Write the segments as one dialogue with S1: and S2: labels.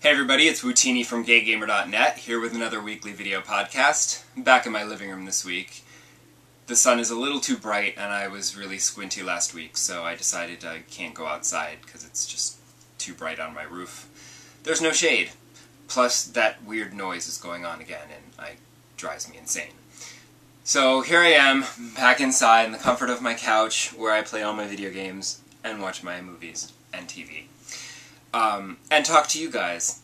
S1: Hey everybody, it's Wootini from GayGamer.net, here with another weekly video podcast. I'm back in my living room this week. The sun is a little too bright and I was really squinty last week, so I decided I can't go outside because it's just too bright on my roof. There's no shade. Plus that weird noise is going on again and it drives me insane. So here I am, back inside in the comfort of my couch where I play all my video games and watch my movies and TV. And talk to you guys.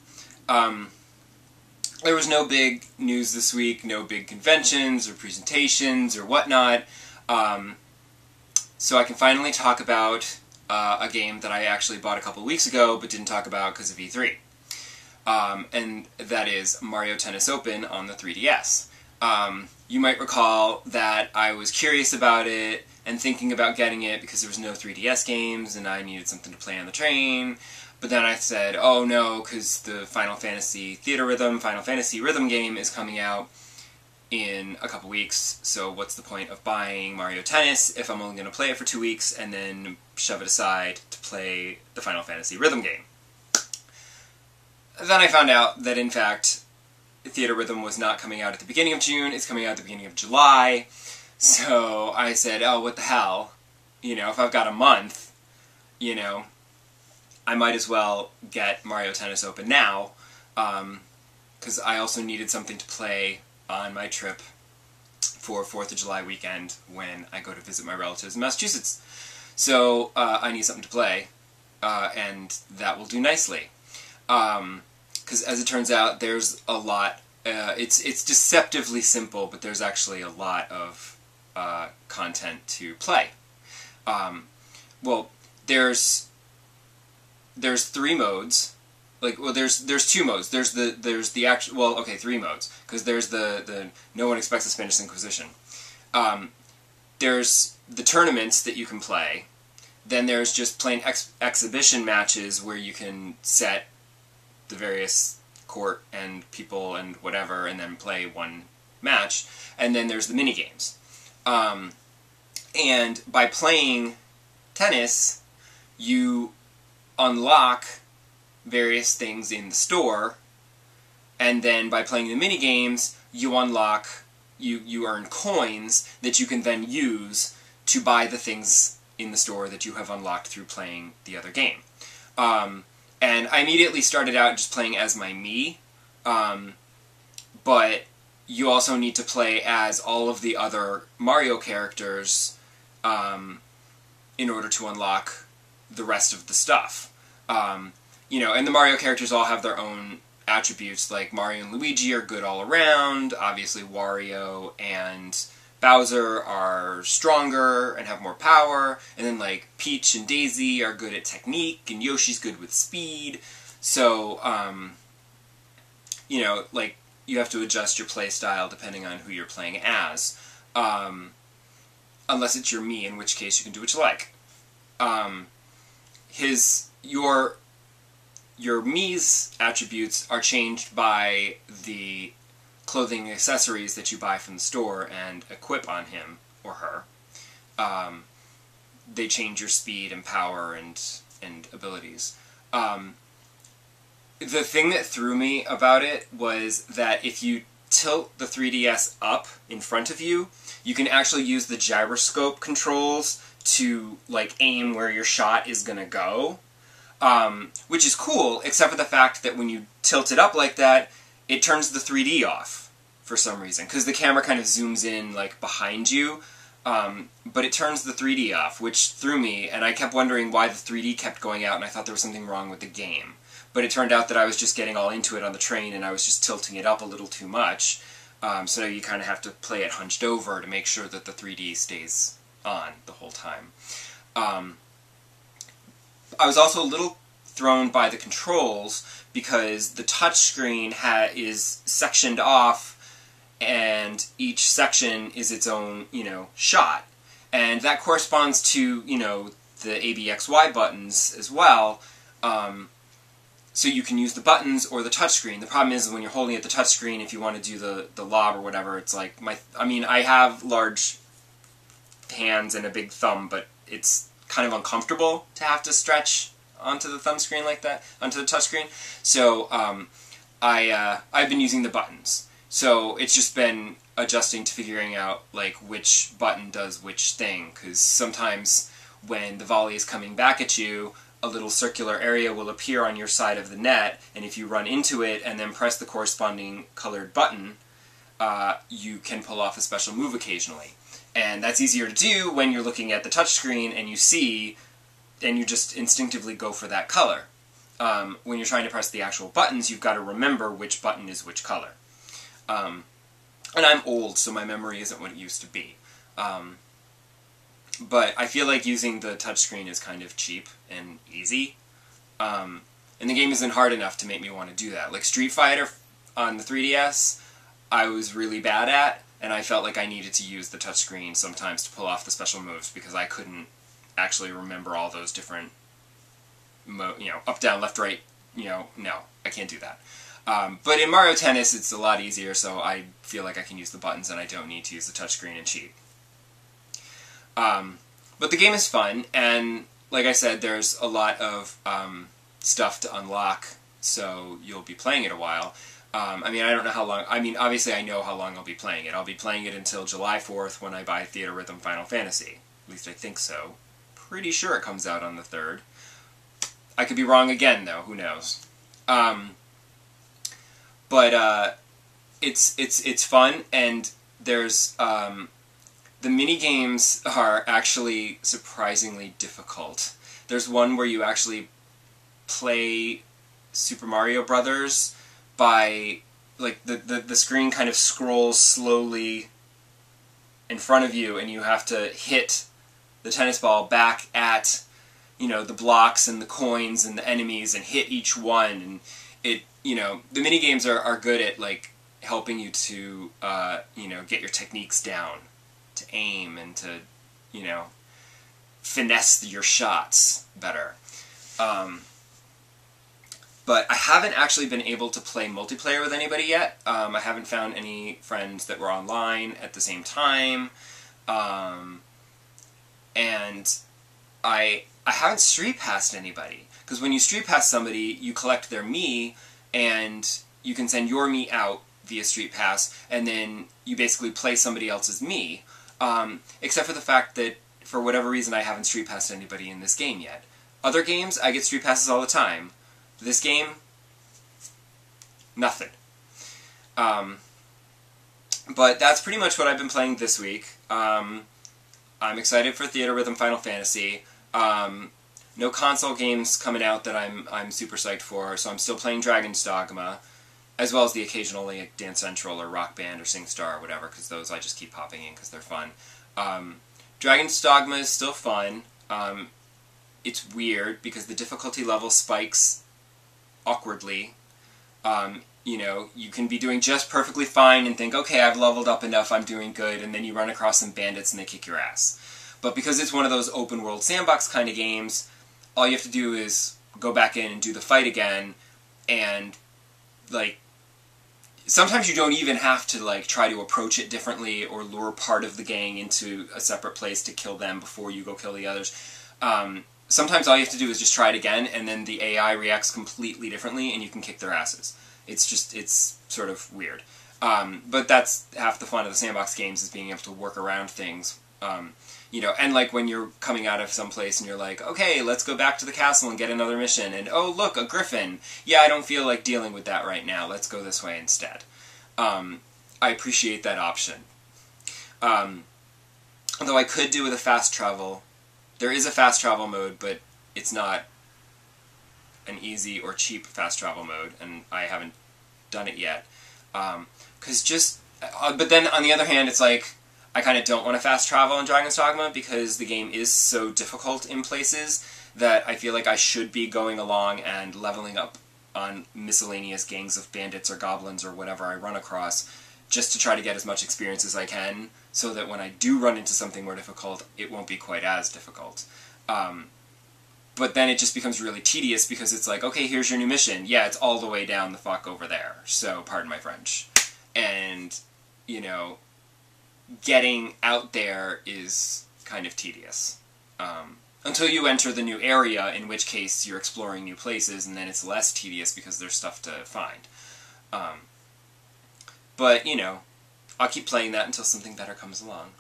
S1: There was no big news this week, no big conventions or presentations or whatnot, so I can finally talk about a game that I actually bought a couple weeks ago but didn't talk about because of E3. And that is Mario Tennis Open on the 3DS. You might recall that I was curious about it and thinking about getting it because there was no 3DS games and I needed something to play on the train. But then I said, oh no, because the Final Fantasy Rhythm game is coming out in a couple weeks, so what's the point of buying Mario Tennis if I'm only going to play it for 2 weeks and then shove it aside to play the Final Fantasy Rhythm game? Then I found out that, in fact, Theater Rhythm was not coming out at the beginning of June, it's coming out at the beginning of July, so I said, oh, what the hell, you know, if I've got a month, you know, I might as well get Mario Tennis Open now, because I also needed something to play on my trip for 4th of July weekend when I go to visit my relatives in Massachusetts. So I need something to play, and that will do nicely. Because as it turns out, there's a lot, it's deceptively simple, but there's actually a lot of content to play. Well, there's 3 modes. There's 2 modes. There's the actual, well, okay, 3 modes, because there's the no one expects the Spanish Inquisition. There's the tournaments that you can play. Then there's just plain exhibition matches where you can set the various court and people and whatever, and then play one match. And then there's the mini games. And by playing tennis, you unlock various things in the store, and then by playing the mini games, you unlock, you earn coins that you can then use to buy the things in the store that you have unlocked through playing the other game. And I immediately started out just playing as my Mii, but you also need to play as all of the other Mario characters in order to unlock the rest of the stuff. You know, and the Mario characters all have their own attributes, like Mario and Luigi are good all around, obviously Wario and Bowser are stronger and have more power, and then like Peach and Daisy are good at technique, and Yoshi's good with speed, so, you know, like, you have to adjust your play style depending on who you're playing as, unless it's your Mii, in which case you can do what you like. Your Mii's attributes are changed by the clothing and accessories that you buy from the store and equip on him or her. They change your speed and power and abilities. The thing that threw me about it was that if you tilt the 3DS up in front of you, you can actually use the gyroscope controls to, like, aim where your shot is gonna go. Which is cool, except for the fact that when you tilt it up like that, it turns the 3D off for some reason, because the camera kind of zooms in, like, behind you, but it turns the 3D off, which threw me, and I kept wondering why the 3D kept going out, and I thought there was something wrong with the game. But it turned out that I was just getting all into it on the train, and I was just tilting it up a little too much, so you kind of have to play it hunched over to make sure that the 3D stays on the whole time. I was also a little thrown by the controls because the touchscreen is sectioned off and each section is its own, you know, shot. And that corresponds to, you know, the ABXY buttons as well. So you can use the buttons or the touchscreen. The problem is when you're holding at the touchscreen, if you want to do the lob or whatever, it's like, I have large hands and a big thumb, but it's kind of uncomfortable to have to stretch onto the thumb screen like that, onto the touch screen. So I've been using the buttons. So it's just been adjusting to figuring out like which button does which thing, because sometimes when the volley is coming back at you, a little circular area will appear on your side of the net, and if you run into it and then press the corresponding colored button, you can pull off a special move occasionally. And that's easier to do when you're looking at the touchscreen and you see, and you just instinctively go for that color. When you're trying to press the actual buttons, you've got to remember which button is which color. And I'm old, so my memory isn't what it used to be. But I feel like using the touchscreen is kind of cheap and easy. And the game isn't hard enough to make me want to do that. Like Street Fighter on the 3DS, I was really bad at, and I felt like I needed to use the touchscreen sometimes to pull off the special moves because I couldn't actually remember all those different, up, down, left, right, no, I can't do that. But in Mario Tennis, it's a lot easier, so I feel like I can use the buttons and I don't need to use the touchscreen and cheat. But the game is fun, and like I said, there's a lot of stuff to unlock, so you'll be playing it a while. I mean, I don't know how long. I mean, obviously I know how long I'll be playing it. I'll be playing it until July 4th when I buy Theater Rhythm Final Fantasy. At least I think so. Pretty sure it comes out on the 3rd. I could be wrong again, though. Who knows? But it's fun, and there's the mini-games are actually surprisingly difficult. There's one where you actually play Super Mario Brothers by, like, the screen kind of scrolls slowly in front of you, and you have to hit the tennis ball back at, the blocks and the coins and the enemies and hit each one, and it, the mini-games are good at, like, helping you to, get your techniques down, to aim and to, finesse your shots better. But I haven't actually been able to play multiplayer with anybody yet. I haven't found any friends that were online at the same time. And I haven't street passed anybody. Because when you street pass somebody, you collect their Mii, and you can send your Mii out via street pass, and then you basically play somebody else's Mii. Except for the fact that, for whatever reason, I haven't street passed anybody in this game yet. Other games, I get street passes all the time. This game, nothing. But that's pretty much what I've been playing this week. I'm excited for Theater Rhythm Final Fantasy. No console games coming out that I'm super psyched for, so I'm still playing Dragon's Dogma, as well as the occasional like, Dance Central or Rock Band or SingStar or whatever, because those I just keep popping in because they're fun. Dragon's Dogma is still fun. It's weird because the difficulty level spikes awkwardly. You can be doing just perfectly fine and think, okay, I've leveled up enough, I'm doing good, and then you run across some bandits and they kick your ass. But because it's one of those open world sandbox kind of games, all you have to do is go back in and do the fight again, and, like, sometimes you don't even have to, like, try to approach it differently or lure part of the gang into a separate place to kill them before you go kill the others. Sometimes all you have to do is just try it again, and then the AI reacts completely differently, and you can kick their asses. It's sort of weird. But that's half the fun of the sandbox games, is being able to work around things. And like when you're coming out of some place and you're like, okay, let's go back to the castle and get another mission, and oh, look, a griffin. Yeah, I don't feel like dealing with that right now. Let's go this way instead. I appreciate that option. Although I could do with a fast travel. There is a fast travel mode, but it's not an easy or cheap fast travel mode, and I haven't done it yet. But then on the other hand, it's like, I kind of don't want to fast travel in Dragon's Dogma because the game is so difficult in places that I feel like I should be going along and leveling up on miscellaneous gangs of bandits or goblins or whatever I run across, just to try to get as much experience as I can, so that when I do run into something more difficult, it won't be quite as difficult. But then it just becomes really tedious because it's like, okay, here's your new mission. Yeah, it's all the way down the fuck over there, so pardon my French. And, getting out there is kind of tedious. Until you enter the new area, in which case you're exploring new places, and then it's less tedious because there's stuff to find. But, you know, I'll keep playing that until something better comes along.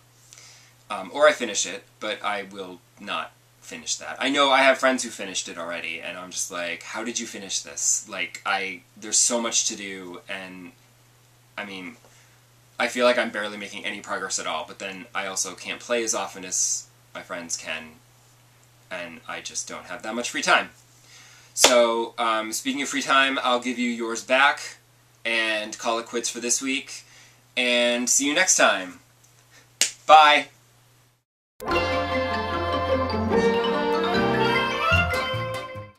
S1: Or I finish it, but I will not finish that. I know I have friends who finished it already, and I'm just like, how did you finish this? Like, there's so much to do, and, I mean, I feel like I'm barely making any progress at all, but then I also can't play as often as my friends can, and I just don't have that much free time. So, speaking of free time, I'll give you yours back, and call it quits for this week, and see you next time. Bye!